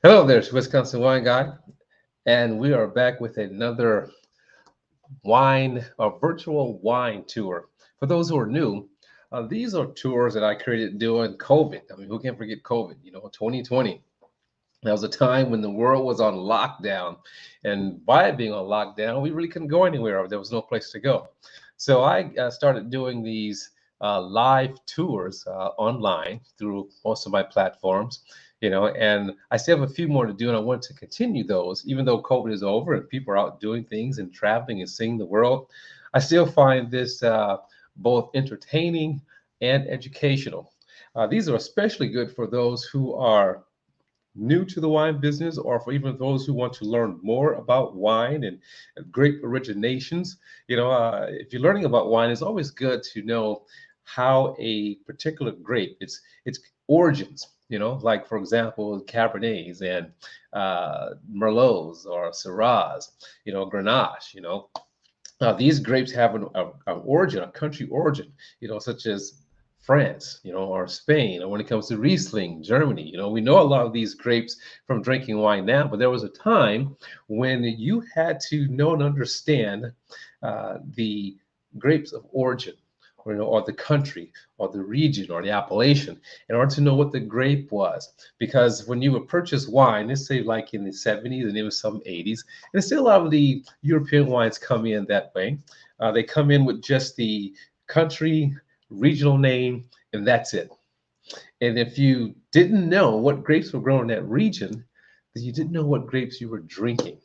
Hello there, it's Wisconsin Wine Guy, and we are back with another wine, a virtual wine tour. For those who are new, these are tours that I created during COVID. I mean, who can forget COVID? 2020. That was a time when the world was on lockdown, and by it being on lockdown, we really couldn't go anywhere. There was no place to go. So I started doing these live tours online through most of my platforms, and I still have a few more to do, and I want to continue those, even though COVID is over and people are out doing things and traveling and seeing the world. I still find this both entertaining and educational. These are especially good for those who are new to the wine business, or for even those who want to learn more about wine and grape originations. If you're learning about wine, it's always good to know how a particular grape, its origins. Like for example, Cabernets and Merlots or Syrahs, Grenache. These grapes have an origin, a country origin, such as France, or Spain, or when it comes to Riesling, Germany. We know a lot of these grapes from drinking wine now, but there was a time when you had to know and understand the grapes of origin, or the country, or the region, or the appellation, in order to know what the grape was. Because when you would purchase wine, let's say like in the 70s and even some 80s, and still a lot of the European wines come in that way. They come in with just the country, regional name, and that's it. And if you didn't know what grapes were grown in that region, then you didn't know what grapes you were drinking.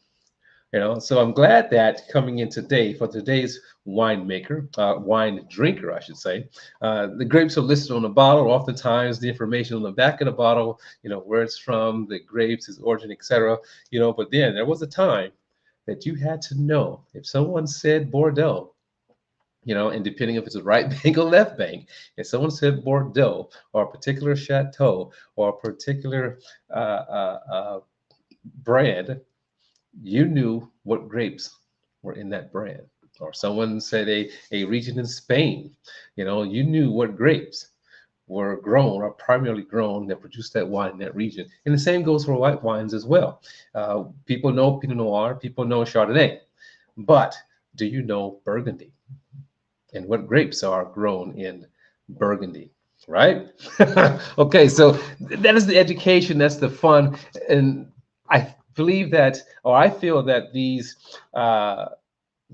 So I'm glad that coming in today for today's winemaker, wine drinker, I should say, the grapes are listed on the bottle. Oftentimes, the information on the back of the bottle, where it's from, the grapes, its origin, etc. But then there was a time that you had to know if someone said Bordeaux, and depending if it's a right bank or left bank, if someone said Bordeaux or a particular chateau or a particular brand, you knew what grapes were in that brand. Or someone said a region in Spain, you knew what grapes were grown or primarily grown that produced that wine in that region. And the same goes for white wines as well. People know Pinot Noir, people know Chardonnay, but do you know Burgundy and what grapes are grown in Burgundy? Right? Okay, so that is the education, that's the fun. And I believe that, or I feel that these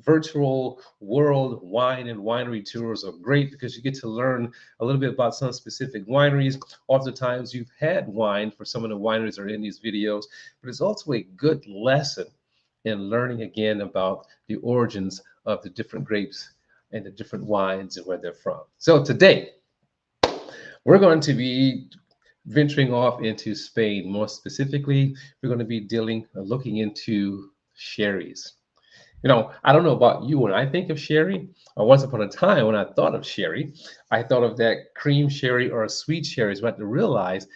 virtual world wine and winery tours are great because you get to learn a little bit about some specific wineries. Oftentimes, you've had wine for some of the wineries that are in these videos, but it's also a good lesson in learning again about the origins of the different grapes and the different wines and where they're from. So today, we're going to be venturing off into Spain. More specifically, we're going to be looking into sherries. I don't know about you. When I think of sherry, or once upon a time when I thought of sherry, I thought of that cream sherry or a sweet sherry. So I had to realize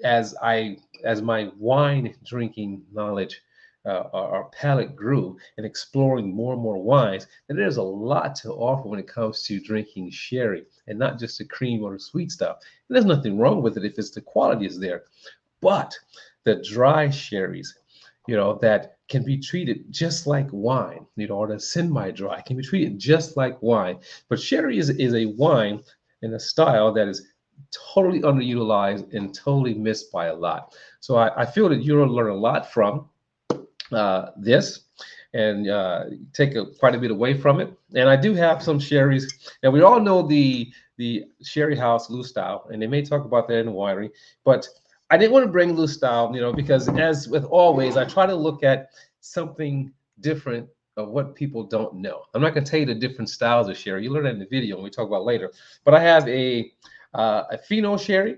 as my wine drinking knowledge our palate grew and exploring more and more wines, that there's a lot to offer when it comes to drinking sherry and not just the cream or the sweet stuff. And there's nothing wrong with it if it's the quality is there. But the dry sherries, that can be treated just like wine, or the semi-dry can be treated just like wine. But sherry is a wine in a style that is totally underutilized and totally missed by a lot. So I feel that you'll learn a lot from this and take quite a bit away from it. And I do have some sherries. And we all know the sherry house Lustau, and they may talk about that in the winery, but I didn't want to bring Lustau, because as with always, I try to look at something different of what people don't know. I'm not going to tell you the different styles of sherry. You learn that in the video when we talk about later. But I have a Fino sherry,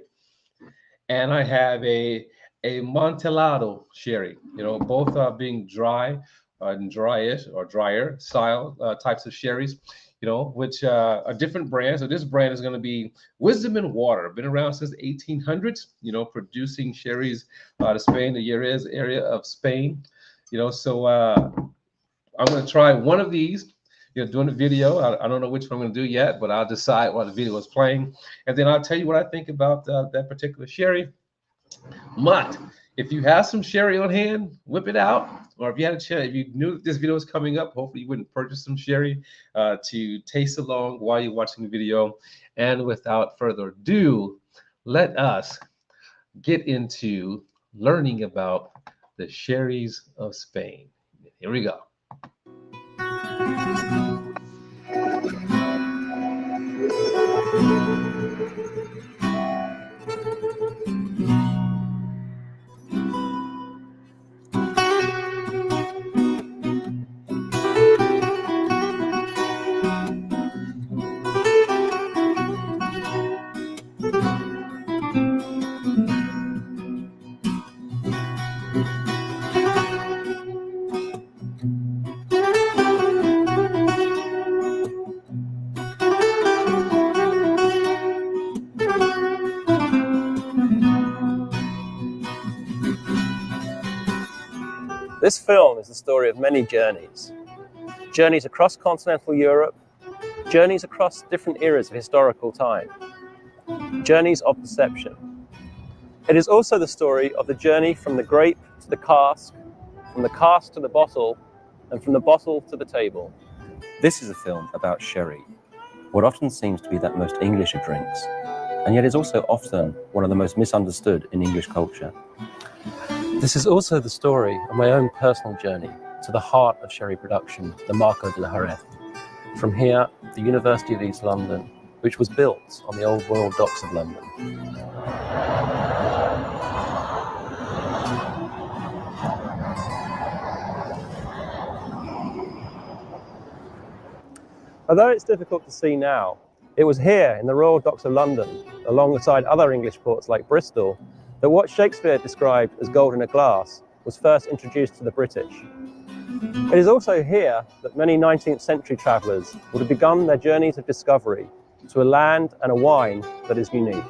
and I have a Montellado sherry. Both being dry and dryish or drier style types of sherries. Which are different brands. So this brand is going to be Wisdom and Water. Been around since the 1800s. Producing sherries out of Spain, the Jerez area of Spain. So I'm going to try one of these. Doing a video. I don't know which one I'm going to do yet, but I'll decide while the video is playing, and then I'll tell you what I think about that particular sherry. But if you have some sherry on hand, whip it out. Or if you had a chance, if you knew that this video was coming up, hopefully you wouldn't purchase some sherry to taste along while you're watching the video. And without further ado, let us get into learning about the sherries of Spain. Here we go. This film is the story of many journeys. Journeys across continental Europe, journeys across different eras of historical time, journeys of perception. It is also the story of the journey from the grape to the cask, from the cask to the bottle, and from the bottle to the table. This is a film about sherry, what often seems to be that most English of drinks, and yet is also often one of the most misunderstood in English culture. This is also the story of my own personal journey to the heart of sherry production, the Marco de la Jerez. From here, the University of East London, which was built on the old Royal Docks of London. Although it's difficult to see now, it was here in the Royal Docks of London, alongside other English ports like Bristol, that what Shakespeare described as gold in a glass was first introduced to the British. It is also here that many 19th century travellers would have begun their journeys of discovery to a land and a wine that is unique.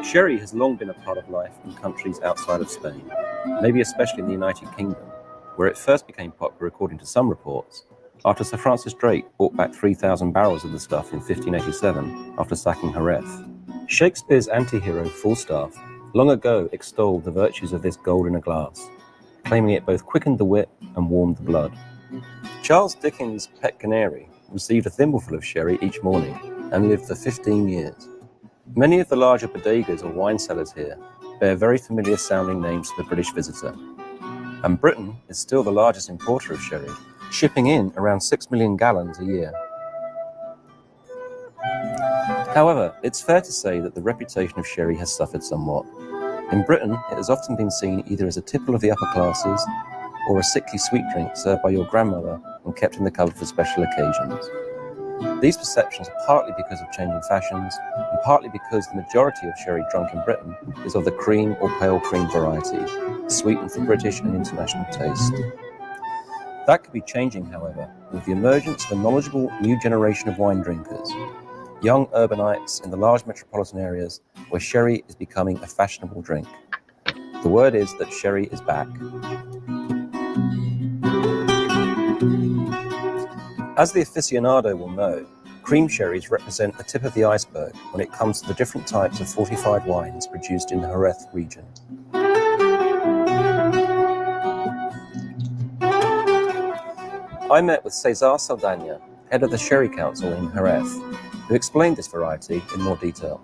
Sherry has long been a part of life in countries outside of Spain, maybe especially in the United Kingdom, where it first became popular according to some reports, after Sir Francis Drake brought back 3,000 barrels of the stuff in 1587 after sacking Jerez. Shakespeare's anti-hero Falstaff long ago extolled the virtues of this gold in a glass, claiming it both quickened the wit and warmed the blood. Charles Dickens' pet canary received a thimbleful of sherry each morning and lived for 15 years. Many of the larger bodegas or wine cellars here bear very familiar sounding names to the British visitor. And Britain is still the largest importer of sherry, shipping in around 6 million gallons a year. However, it's fair to say that the reputation of sherry has suffered somewhat. In Britain, it has often been seen either as a tipple of the upper classes or a sickly sweet drink served by your grandmother and kept in the cupboard for special occasions. These perceptions are partly because of changing fashions, and partly because the majority of sherry drunk in Britain is of the cream or pale cream variety, sweetened for British and international taste. That could be changing, however, with the emergence of a knowledgeable new generation of wine drinkers, young urbanites in the large metropolitan areas where sherry is becoming a fashionable drink. The word is that sherry is back. As the aficionado will know, cream sherries represent the tip of the iceberg when it comes to the different types of fortified wines produced in the Jerez region. I met with Cesar Saldana, head of the Sherry Council in Jerez, who explained this variety in more detail.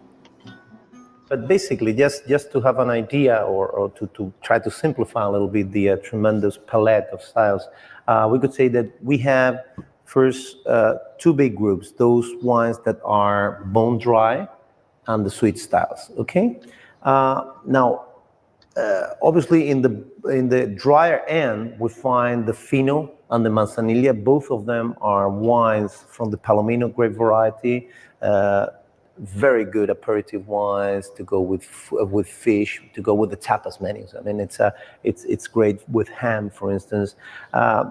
But basically, just to have an idea or to try to simplify a little bit the tremendous palette of styles, we could say that we have first two big groups, those wines that are bone dry and the sweet styles, okay? Now, obviously in the drier end, we find the fino and the Manzanilla. Both of them are wines from the Palomino grape variety. Very good aperitif wines to go with fish, to go with the tapas menus. I mean, it's great with ham, for instance.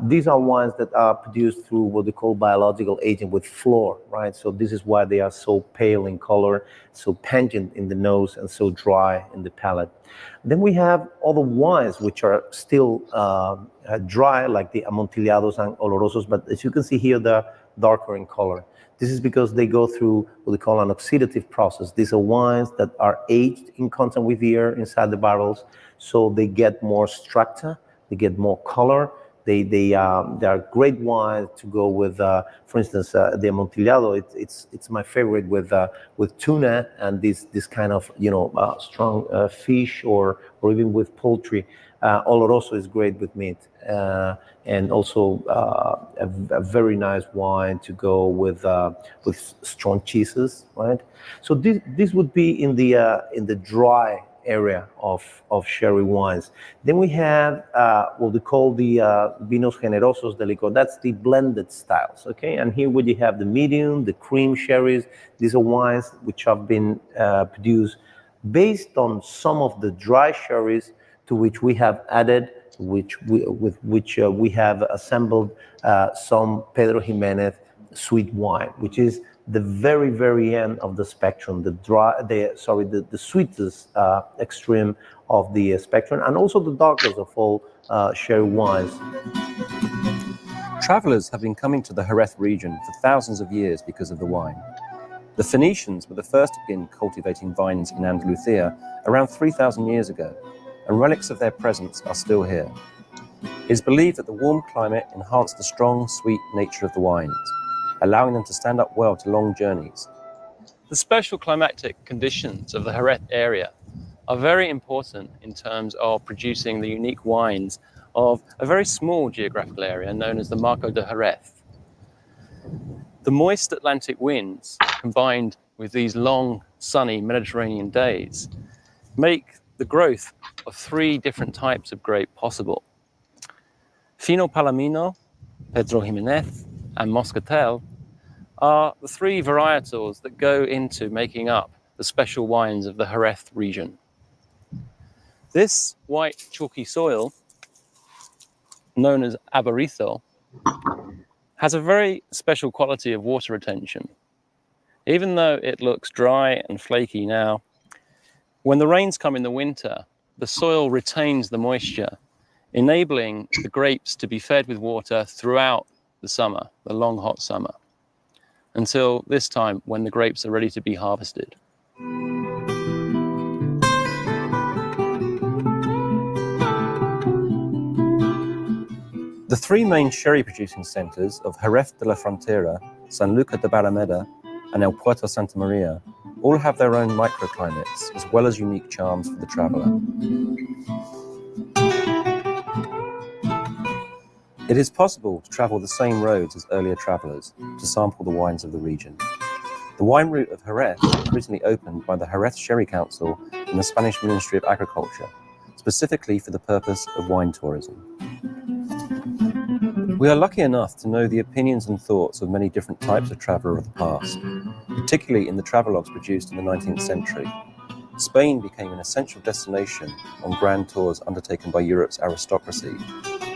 These are wines that are produced through what they call biological agent with fluor, right? So this is why they are so pale in color, so pungent in the nose, and so dry in the palate. Then we have other wines which are still dry, like the Amontillados and Olorosos, but as you can see here, they're darker in color. This is because they go through what we call an oxidative process. These are wines that are aged in contact with the air inside the barrels, so they get more structure, they get more color. They are great wines to go with. For instance, the Amontillado. It's my favorite with tuna and this kind of strong fish or even with poultry. Oloroso is great with meat, and also a very nice wine to go with strong cheeses, right? So this would be in the dry area of sherry wines. Then we have what we call the vinos generosos de licor. That's the blended styles, okay? And here would you have the medium, the cream sherries. These are wines which have been produced based on some of the dry sherries to which we have added, with which we have assembled some Pedro Jimenez sweet wine, which is the very end of the spectrum, the sweetest extreme of the spectrum, and also the darkest of all sherry wines. Travelers have been coming to the Jerez region for thousands of years because of the wine. The Phoenicians were the first to begin cultivating vines in Andalusia around 3,000 years ago, and relics of their presence are still here. It is believed that the warm climate enhanced the strong, sweet nature of the wines, allowing them to stand up well to long journeys. The special climatic conditions of the Jerez area are very important in terms of producing the unique wines of a very small geographical area known as the Marco de Jerez. The moist Atlantic winds, combined with these long, sunny Mediterranean days, make the growth of 3 different types of grape possible. Fino Palomino, Pedro Jimenez, and Moscatel are the 3 varietals that go into making up the special wines of the Jerez region. This white chalky soil, known as aborizo, has a very special quality of water retention. Even though it looks dry and flaky now, when the rains come in the winter, the soil retains the moisture, enabling the grapes to be fed with water throughout the summer, the long hot summer, until this time when the grapes are ready to be harvested. The 3 main sherry producing centres of Jerez de la Frontera, San Lucar de Barrameda, and El Puerto Santa Maria all have their own microclimates, as well as unique charms for the traveller. It is possible to travel the same roads as earlier travellers to sample the wines of the region. The wine route of Jerez was originally opened by the Jerez Sherry Council and the Spanish Ministry of Agriculture, specifically for the purpose of wine tourism. We are lucky enough to know the opinions and thoughts of many different types of traveller of the past, particularly in the travelogues produced in the 19th century. Spain became an essential destination on grand tours undertaken by Europe's aristocracy,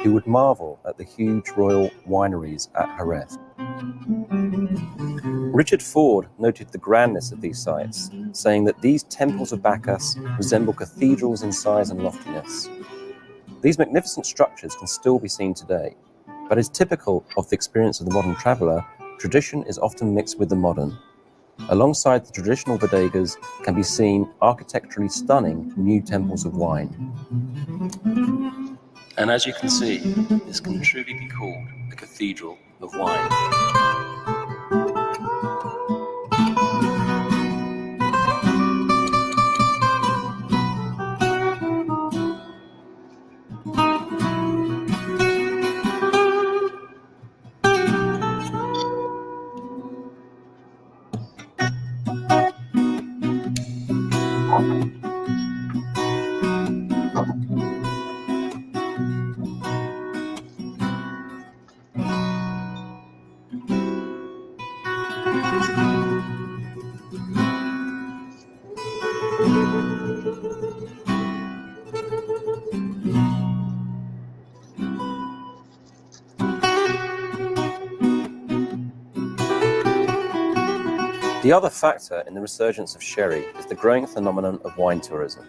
who would marvel at the huge royal wineries at Jerez. Richard Ford noted the grandness of these sites, saying that these temples of Bacchus resemble cathedrals in size and loftiness. These magnificent structures can still be seen today, but as typical of the experience of the modern traveller, tradition is often mixed with the modern. Alongside the traditional bodegas can be seen architecturally stunning new temples of wine. And as you can see, this can truly be called a cathedral of wine. The other factor in the resurgence of sherry is the growing phenomenon of wine tourism.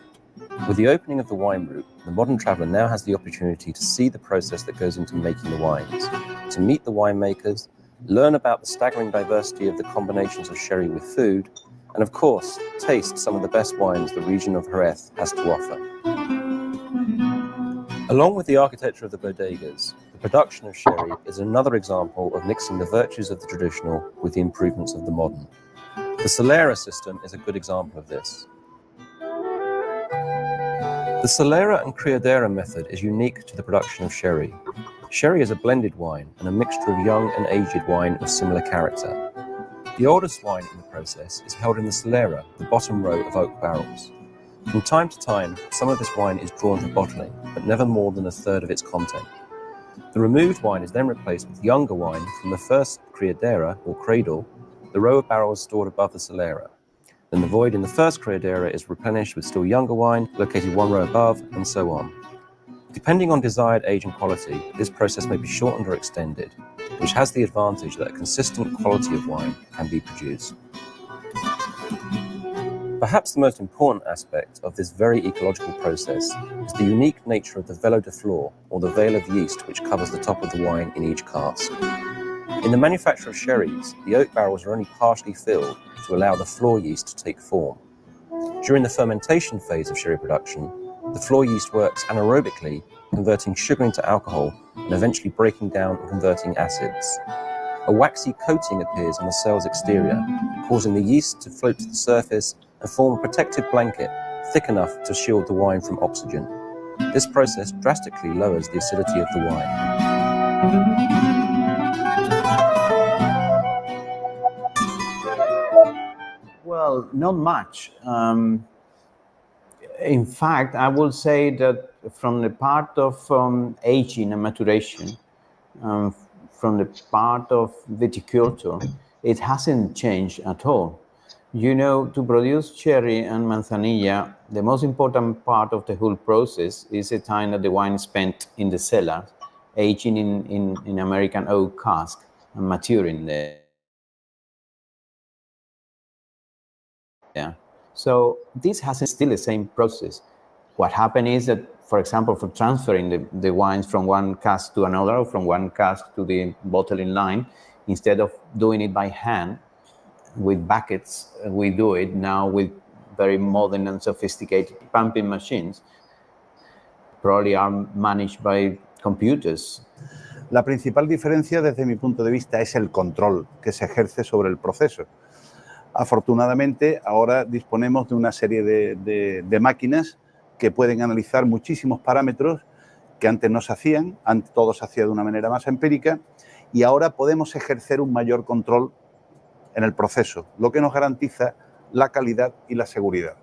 With the opening of the wine route, the modern traveller now has the opportunity to see the process that goes into making the wines, to meet the winemakers, learn about the staggering diversity of the combinations of sherry with food, and of course, taste some of the best wines the region of Jerez has to offer. Along with the architecture of the bodegas, the production of sherry is another example of mixing the virtues of the traditional with the improvements of the modern. The Solera system is a good example of this. The Solera and Criadera method is unique to the production of sherry. Sherry is a blended wine and a mixture of young and aged wine of similar character. The oldest wine in the process is held in the Solera, the bottom row of oak barrels. From time to time, some of this wine is drawn to bottling, but never more than a third of its content. The removed wine is then replaced with younger wine from the first Criadera, or cradle, the row of barrels stored above the Solera. Then the void in the first Criadera is replenished with still younger wine, located one row above, and so on. Depending on desired age and quality, this process may be shortened or extended, which has the advantage that a consistent quality of wine can be produced. Perhaps the most important aspect of this very ecological process is the unique nature of the velo de flor, or the veil of yeast which covers the top of the wine in each cask. In the manufacture of sherries, the oak barrels are only partially filled to allow the flor yeast to take form. During the fermentation phase of sherry production, the flor yeast works anaerobically, converting sugar into alcohol and eventually breaking down and converting acids. A waxy coating appears on the cell's exterior, causing the yeast to float to the surface and form a protective blanket thick enough to shield the wine from oxygen. This process drastically lowers the acidity of the wine. Well, not much. In fact, I will say that from the part of aging and maturation, from the part of viticulture, it hasn't changed at all. You know, to produce cherry and manzanilla, the most important part of the whole process is the time that the wine is spent in the cellar, aging in American oak cask and maturing there. Yeah. So this hasn't still the same process. What happened is that, for example, for transferring the wines from one cask to another, or from one cask to the bottling line, instead of doing it by hand with buckets, we do it now with very modern and sophisticated pumping machines, probably are managed by computers. La principal diferencia desde mi punto de vista es el control que se ejerce sobre el proceso. Afortunadamente, ahora disponemos de una serie de máquinas que pueden analizar muchísimos parámetros que antes no se hacían, antes todo se hacía de una manera más empírica, y ahora podemos ejercer un mayor control en el proceso, lo que nos garantiza la calidad y la seguridad.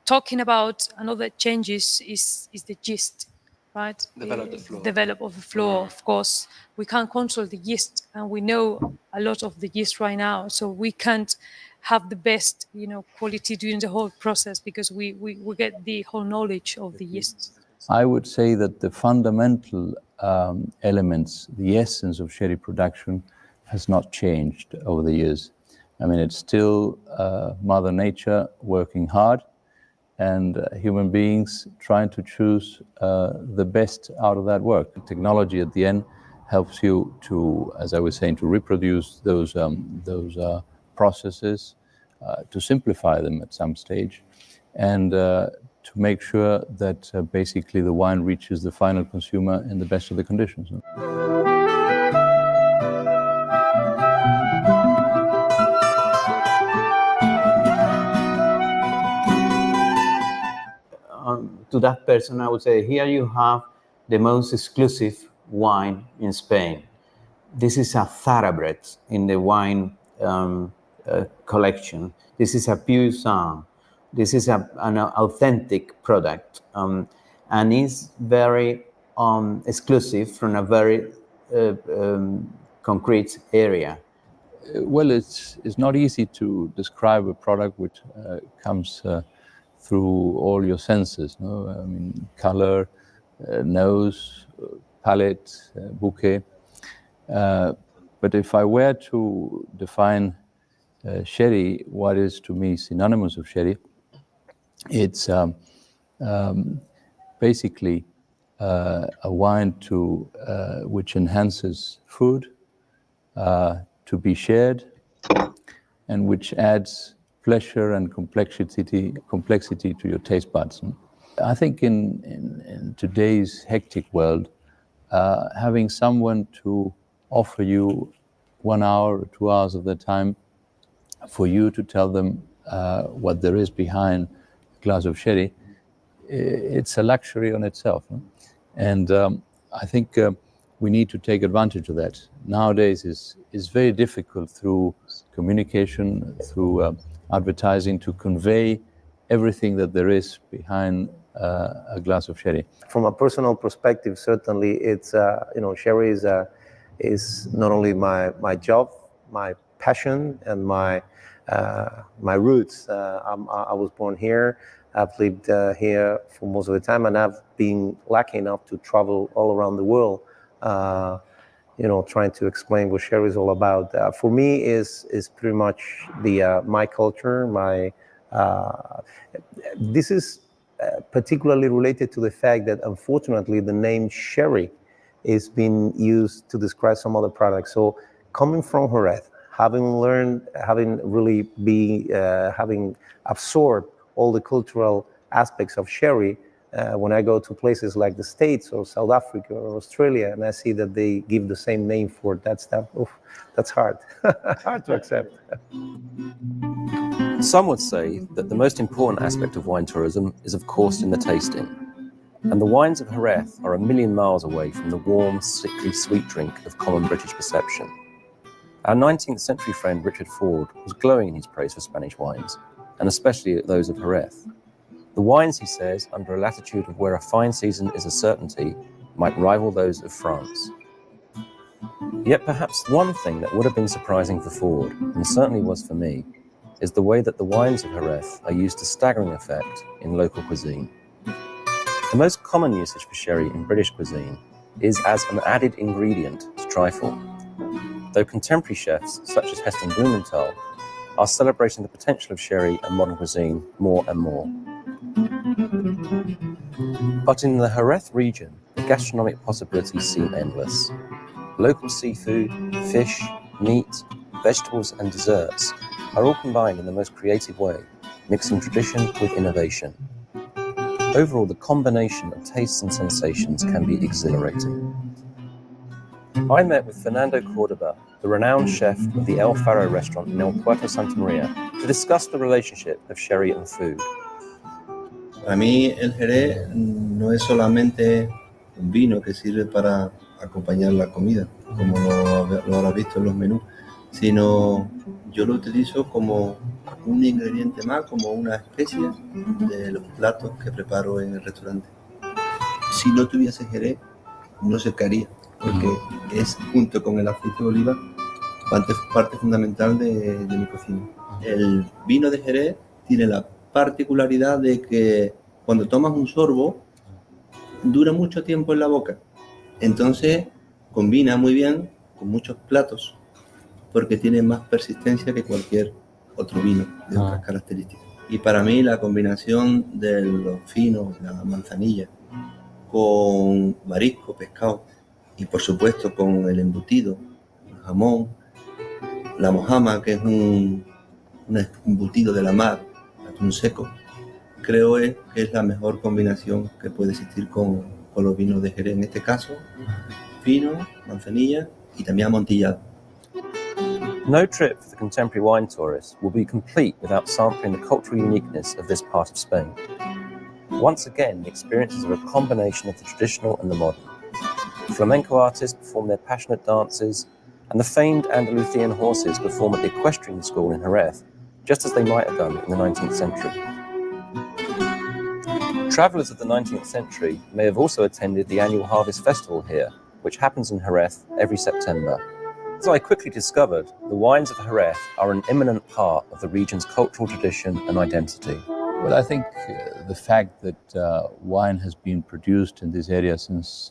Talking about another changes is the yeast, right? Develop the floor. Develop of the floor, of course. We can't control the yeast, and we know a lot of the yeast right now, so we can't have the best, quality during the whole process because we get the whole knowledge of the yeast. I would say that the fundamental elements, the essence of sherry production has not changed over the years. I mean, it's still Mother Nature working hard and human beings trying to choose the best out of that work. Technology at the end helps you to, as I was saying, to reproduce those processes, to simplify them at some stage, and to make sure that basically the wine reaches the final consumer in the best of the conditions. To that person, I would say, here you have the most exclusive wine in Spain. This is a thoroughbred in the wine collection. This is a pure sang. This is an authentic product, and is very exclusive from a very concrete area. Well, it's not easy to describe a product which comes through all your senses. No? I mean, color, nose, palate, bouquet. But if I were to define sherry, what is to me synonymous with sherry, it's basically a wine which enhances food, to be shared, and which adds pleasure and complexity to your taste buds. I think in today's hectic world, having someone to offer you 1 hour or 2 hours of their time for you to tell them what there is behind a glass of sherry, it's a luxury on itself. And I think we need to take advantage of that. Nowadays is very difficult through communication, through advertising, to convey everything that there is behind a glass of sherry. From a personal perspective, certainly it's sherry is not only my job, my passion, and my roots. I was born here. I've lived here for most of the time, and I've been lucky enough to travel all around the world, trying to explain what sherry is all about. For me, is pretty much my culture. This is particularly related to the fact that, unfortunately, the name sherry is being used to describe some other products. So, coming from Jerez, having absorbed all the cultural aspects of sherry, when I go to places like the States or South Africa or Australia, and I see that they give the same name for that stuff, that's hard, hard to accept. Some would say that the most important aspect of wine tourism is, of course, in the tasting. And the wines of Jerez are a million miles away from the warm, sickly sweet drink of common British perception. Our 19th century friend Richard Ford was glowing in his praise for Spanish wines, and especially those of Jerez. The wines, he says, under a latitude of where a fine season is a certainty, might rival those of France. Yet perhaps one thing that would have been surprising for Ford, and certainly was for me, is the way that the wines of Jerez are used to staggering effect in local cuisine. The most common usage for sherry in British cuisine is as an added ingredient to trifle, though contemporary chefs such as Heston Blumenthal are celebrating the potential of sherry and modern cuisine more and more. But in the Jerez region, the gastronomic possibilities seem endless. Local seafood, fish, meat, vegetables and desserts are all combined in the most creative way, mixing tradition with innovation. Overall, the combination of tastes and sensations can be exhilarating. I met with Fernando Cordoba, the renowned chef of the El Faro restaurant in El Puerto Santa Maria, to discuss the relationship of sherry and food. Para mí el Jerez no es solamente un vino que sirve para acompañar la comida, como lo habrás visto en los menús, sino yo lo utilizo como un ingrediente más, como una especia de los platos que preparo en el restaurante. Si no tuviese Jerez, no se haría, porque es, junto con el aceite de oliva, parte fundamental de mi cocina. El vino de Jerez tiene la particularidad de que cuando tomas un sorbo dura mucho tiempo en la boca, entonces combina muy bien con muchos platos porque tiene más persistencia que cualquier otro vino de otras características. Y para mí la combinación de los finos, la manzanilla, con marisco, pescado y por supuesto con el embutido, el jamón, la mojama, que es un embutido de la mar, atún seco, creo que es la mejor combinación que puede existir con los vinos de Jerez. En este caso, fino, manzanilla y también amontillado. No trip for the contemporary wine tourist will be complete without sampling the cultural uniqueness of this part of Spain. Once again, the experiences are a combination of the traditional and the modern. Flamenco artists perform their passionate dances, and the famed Andalusian horses perform at the equestrian school in Jerez, just as they might have done in the 19th century. Travellers of the 19th century may have also attended the annual Harvest Festival here, which happens in Jerez every September. As I quickly discovered, the wines of Jerez are an imminent part of the region's cultural tradition and identity. Well, I think the fact that wine has been produced in this area since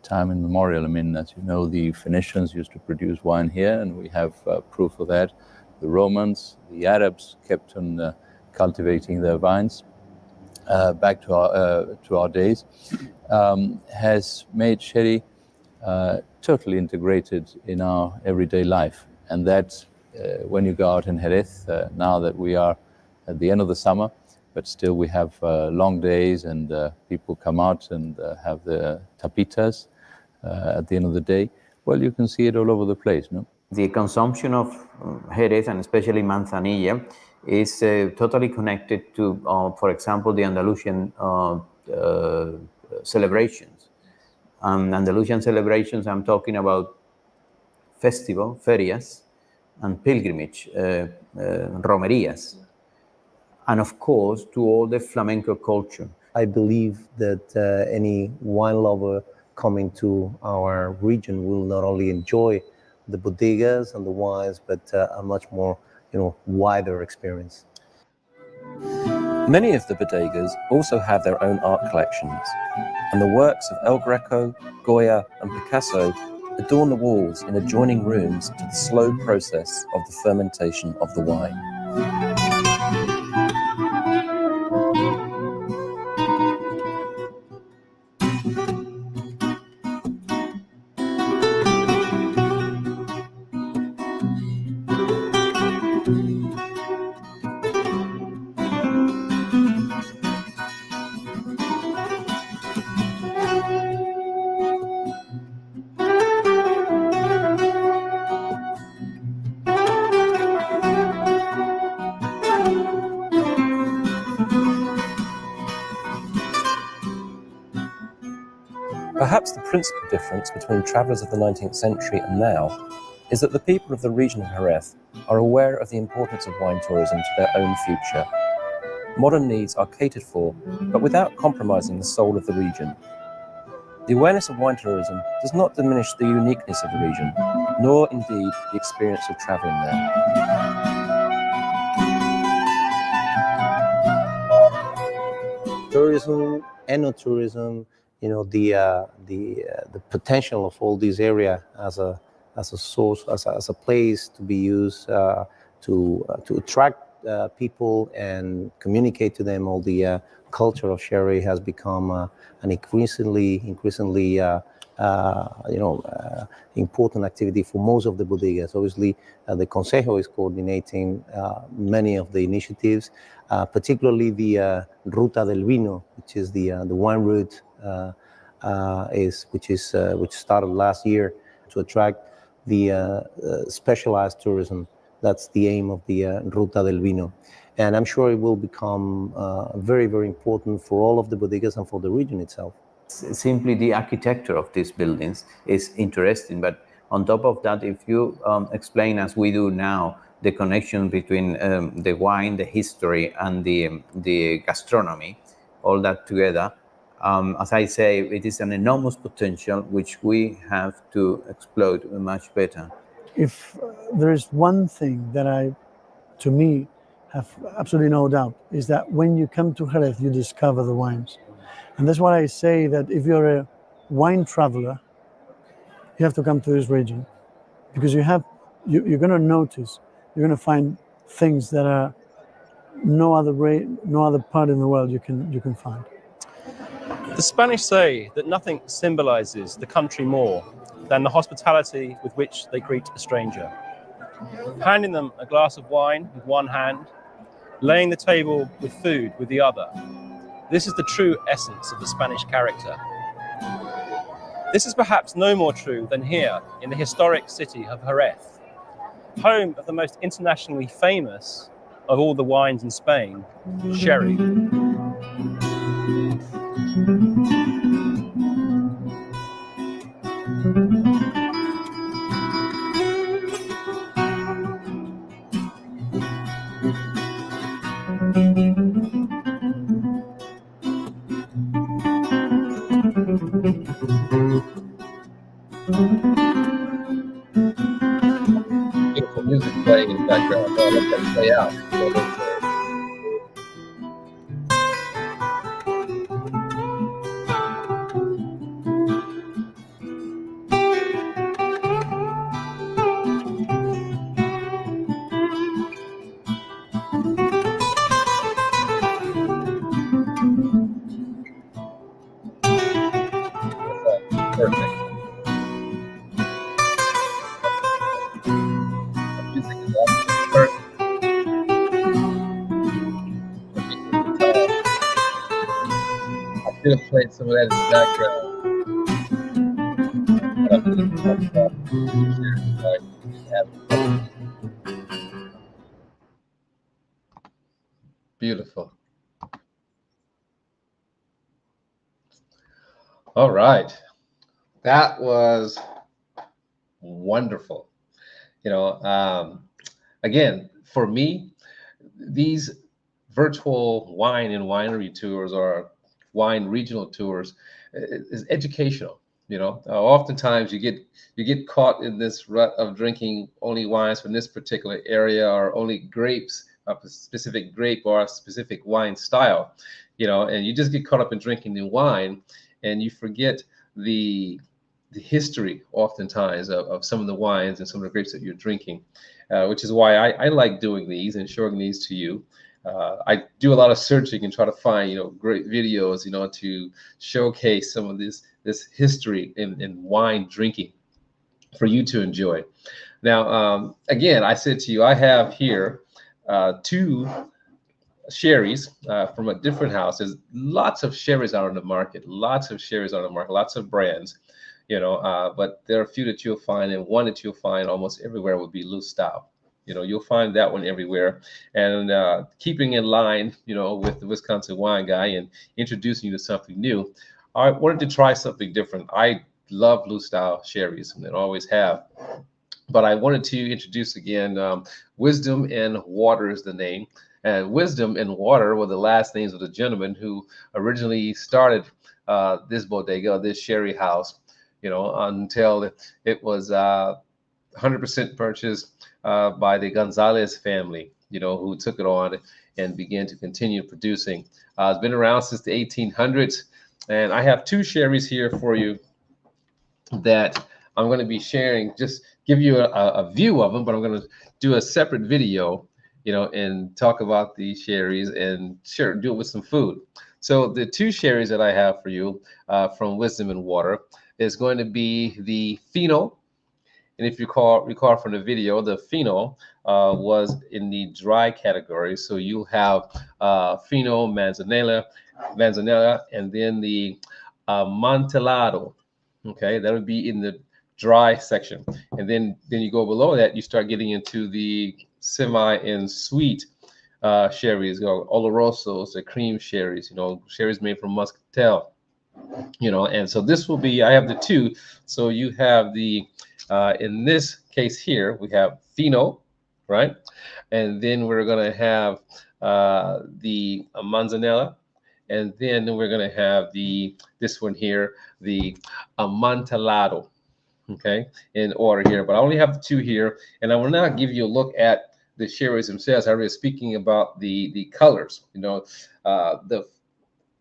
time immemorial. I mean, as you know, the Phoenicians used to produce wine here, and we have proof of that. the Romans, the Arabs kept on cultivating their vines back to our days, has made sherry totally integrated in our everyday life. And that when you go out in Jerez, now that we are at the end of the summer, but still we have long days and people come out and have the tapitas at the end of the day. Well, you can see it all over the place, no? The consumption of Jerez, and especially Manzanilla, is totally connected to, for example, the Andalusian celebrations. Andalusian celebrations, I'm talking about festival, ferias, and pilgrimage, romerías, and of course to all the flamenco culture. I believe that any wine lover coming to our region will not only enjoy the bodegas and the wines, but a much more, wider experience. Many of the bodegas also have their own art collections, and the works of El Greco, Goya, and Picasso adorn the walls in adjoining rooms to the slow process of the fermentation of the wine. Perhaps the principal difference between travellers of the 19th century and now is that the people of the region of Jerez are aware of the importance of wine tourism to their own future. Modern needs are catered for, but without compromising the soul of the region. The awareness of wine tourism does not diminish the uniqueness of the region, nor indeed the experience of travelling there. Tourism, eno-tourism, the potential of all this area as a source, as a place to be used to attract people and communicate to them all the culture of sherry has become an increasingly important activity for most of the bodegas. Obviously, the Consejo is coordinating many of the initiatives, particularly the Ruta del Vino, which is the wine route, which started last year to attract the specialized tourism. That's the aim of the Ruta del Vino. And I'm sure it will become very, very important for all of the bodegas and for the region itself. Simply the architecture of these buildings is interesting, but on top of that, if you explain, as we do now, the connection between the wine, the history, and the gastronomy, all that together, as I say, it is an enormous potential which we have to exploit much better. If there is one thing that to me, have absolutely no doubt, is that when you come to Jerez, you discover the wines. And that's why I say that if you're a wine traveler, you have to come to this region, because you're going to notice, you're going to find things that are no other part in the world you can find. The Spanish say that nothing symbolizes the country more than the hospitality with which they greet a stranger. Handing them a glass of wine with one hand, laying the table with food with the other. This is the true essence of the Spanish character. This is perhaps no more true than here in the historic city of Jerez, home of the most internationally famous of all the wines in Spain, sherry. Beautiful music playing in the background. I'll let that play out. gonna play some of that in the background. Beautiful. All right, that was wonderful. Again, for me, these virtual wine and winery tours or wine regional tours is educational. Oftentimes you get caught in this rut of drinking only wines from this particular area or only grapes, a specific grape or a specific wine style, and you just get caught up in drinking the wine, and you forget the history oftentimes of some of the wines and some of the grapes that you're drinking, which is why I like doing these and showing these to you. I do a lot of searching and try to find, great videos, to showcase some of this history in wine drinking for you to enjoy. Now, again, I said to you, I have here 2 sherries from a different house. There's lots of sherries out on the market, lots of brands, but there are a few that you'll find, and one that you'll find almost everywhere would be Lustau. You'll find that one everywhere. And keeping in line, with the Wisconsin wine guy and introducing you to something new, I wanted to try something different. I love Lustau sherries and always have. But I wanted to introduce again, Wisdom and Water is the name. And Wisdom and Water were the last names of the gentleman who originally started this bodega, this sherry house, until it was 100% purchased by the Gonzalez family, who took it on and began to continue producing. It's been around since the 1800s. And I have 2 sherries here for you that I'm going to be sharing, just give you a view of them, but I'm going to do a separate video, and talk about the sherries and do it with some food. So the 2 sherries that I have for you from Wisdom and Water is going to be the Fino. And if you recall from the video, the Fino was in the dry category. So you have Fino, Manzanella, and then the Amontillado. Okay, that would be in the dry section. And then you go below that, you start getting into the semi and sweet sherries, Olorosos, the cream sherries, sherries made from muscatel. And so this will be, I have the 2. So you have the, in this case here, we have Fino, right? And then we're going to have the Manzanella. And then we're going to have this one here, the Amontillado, okay, in order here. But I only have the 2 here. And I will now give you a look at the sherries themselves. I was speaking about the colors,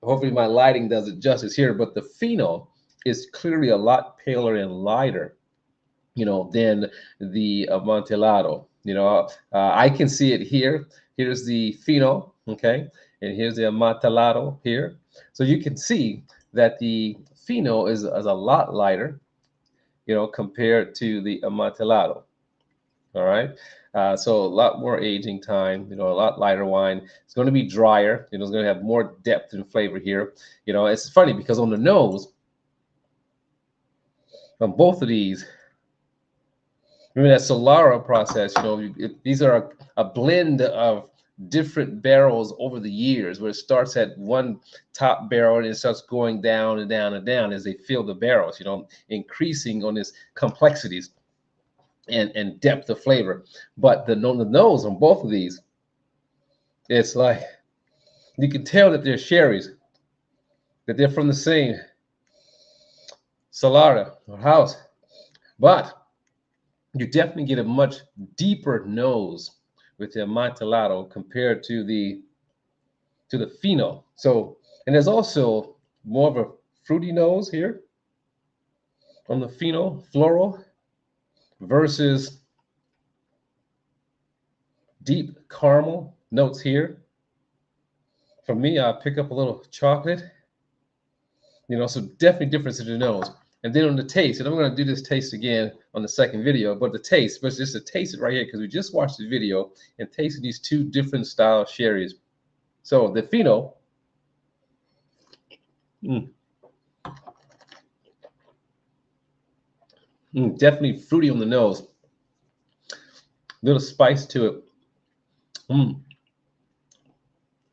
hopefully my lighting does it justice here, but the Fino is clearly a lot paler and lighter, than the Amontillado. I can see it here. Here's the Fino, okay, and here's the Amontillado here. So you can see that the Fino is a lot lighter, compared to the Amontillado. All right. So a lot more aging time, a lot lighter wine. It's going to be drier. It's going to have more depth and flavor here. It's funny because on the nose, on both of these, remember that Solara process, these are a blend of different barrels over the years, where it starts at one top barrel and it starts going down and down and down as they fill the barrels, increasing on its complexities and depth of flavor. But the nose on both of these, it's like you can tell that they're sherries, that they're from the same Solara or house, but you definitely get a much deeper nose with the Amontillado compared to the Fino. So, and there's also more of a fruity nose here on the Fino, floral, versus deep caramel notes here. For me, I pick up a little chocolate, so definitely difference in the nose. And then on the taste, and I'm going to do this taste again on the second video, but the taste, but just to taste it right here, because we just watched the video and tasted these 2 different style sherries. So the Fino, Mm. Definitely fruity on the nose. Little spice to it.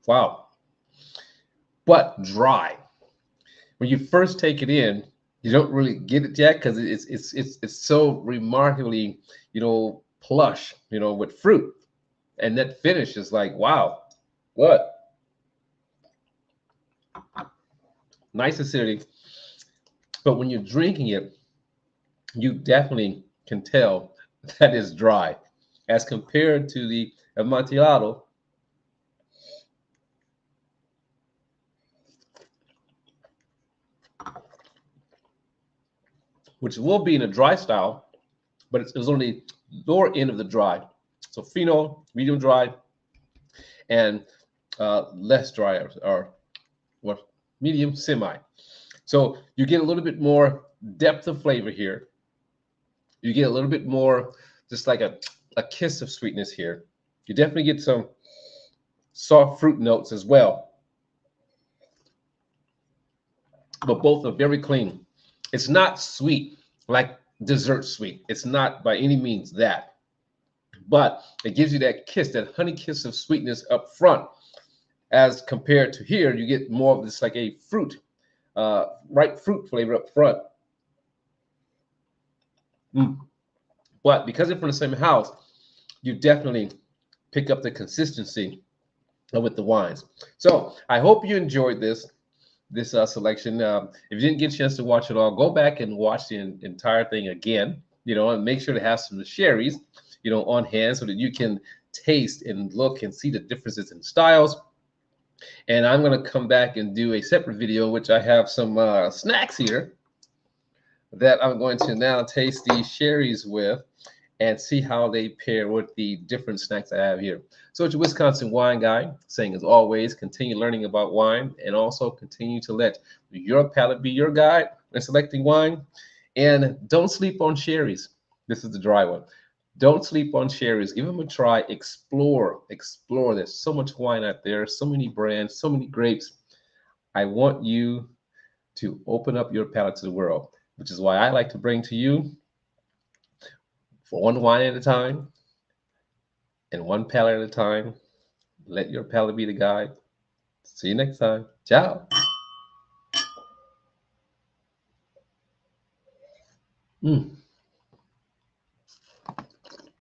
Wow. But dry. When you first take it in, you don't really get it yet because it's so remarkably, plush, with fruit. And that finish is like, wow, what? Nice acidity. But when you're drinking it, you definitely can tell that it's dry as compared to the Amontillado, which will be in a dry style, but it's on the lower end of the dry. So Fino, medium dry, and less dry, or what, medium semi. So you get a little bit more depth of flavor here. You get a little bit more, just like a kiss of sweetness here. You definitely get some soft fruit notes as well. But both are very clean. It's not sweet like dessert sweet. It's not by any means that. But it gives you that kiss, that honey kiss of sweetness up front. As compared to here, you get more of this like a fruit, ripe fruit flavor up front. But because it's from the same house, you definitely pick up the consistency with the wines. So I hope you enjoyed this selection. If you didn't get a chance to watch it all, go back and watch the entire thing again, and make sure to have some sherries, on hand so that you can taste and look and see the differences in styles. And I'm going to come back and do a separate video, which I have some snacks here that I'm going to now taste these sherries with and see how they pair with the different snacks I have here. So it's your Wisconsin wine guy saying, as always, continue learning about wine and also continue to let your palate be your guide when selecting wine. And don't sleep on sherries. This is the dry one. Don't sleep on sherries. Give them a try. Explore. There's so much wine out there, so many brands, so many grapes. I want you to open up your palate to the world, which is why I like to bring to you, for one wine at a time and one palate at a time. Let your palate be the guide. See you next time. Ciao.